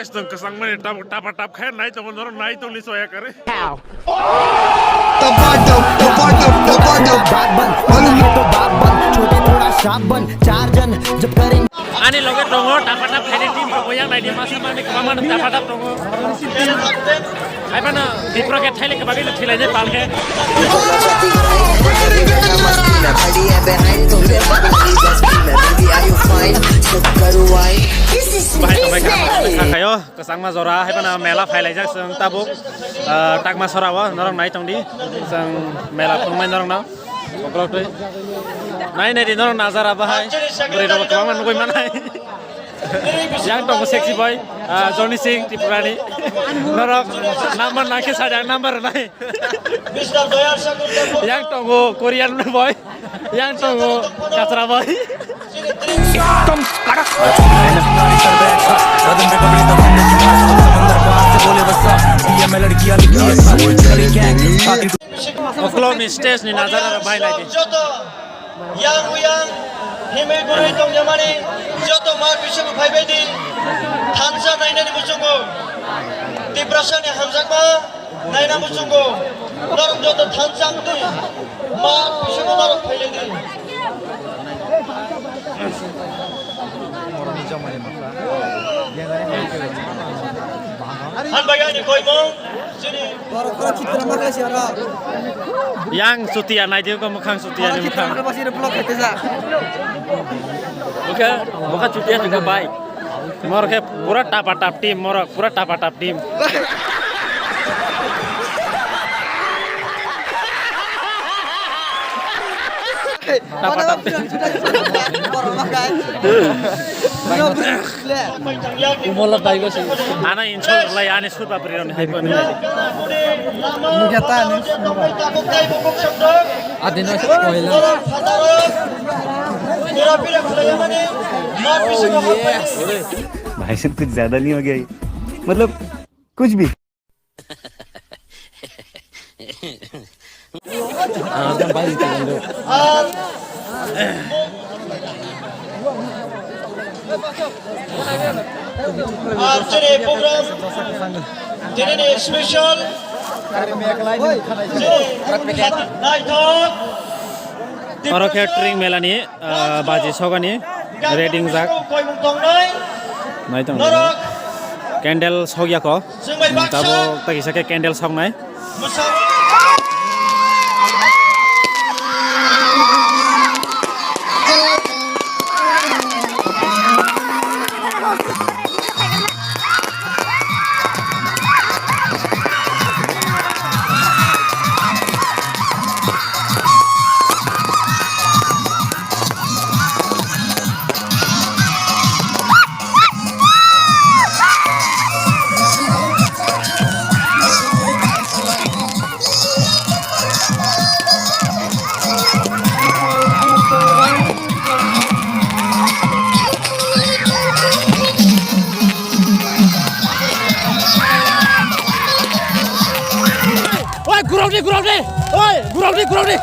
guys tong kesang mani tap khair nai tong nor nai tong li soya kare ani loge tongo tap khair team ko yang nai di masa mani kaman tap tongo ai pana dipro ke thaile ke bagi thilai je palke kayo kesang ma zora hai pana mela phailai jak sang tabuk takma sorawa norong nai tong di sang mela phungmai norong na okrok tei nai nai di norong nazara bahai buri ro kaman goi manai yang tong sexy boy Johnny Singh Tripurani norok number nakhe sada number nai yang tong Korean boy yang tong kachra boy एकदम कड़क ओक्लोम stage नि नजर भाइ लाइदि yang uyang himai burui tong jamani joto mar bisu phaibedi thansa nainani musungo depression hamjakma naina musungo norok joto thansang di mar bisu norok phailedi Han bagani koimo sini yang sutia nai dia ko mukhang sutia ni mukhang bukan sutia juga baik mor ke pura tap tim mor pura tap tim tap umol dai go sih ana insol lai ane sud babri ron hai pani mujata ni adino kohila मेरा पीरा खुलाया मैंने मार पीछे को भाई साहब कुछ ज्यादा नहीं हो गया ये मतलब कुछ भी आज चले प्रोग्राम जिन्हें स्पेशल नाइट और कैटरिंग मेला नि बाजी सगनि रेडिंग जाक नाइ तंग कैंडल सगिया को तबो तगिसके कैंडल संनाय Gurau ni.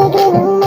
Make it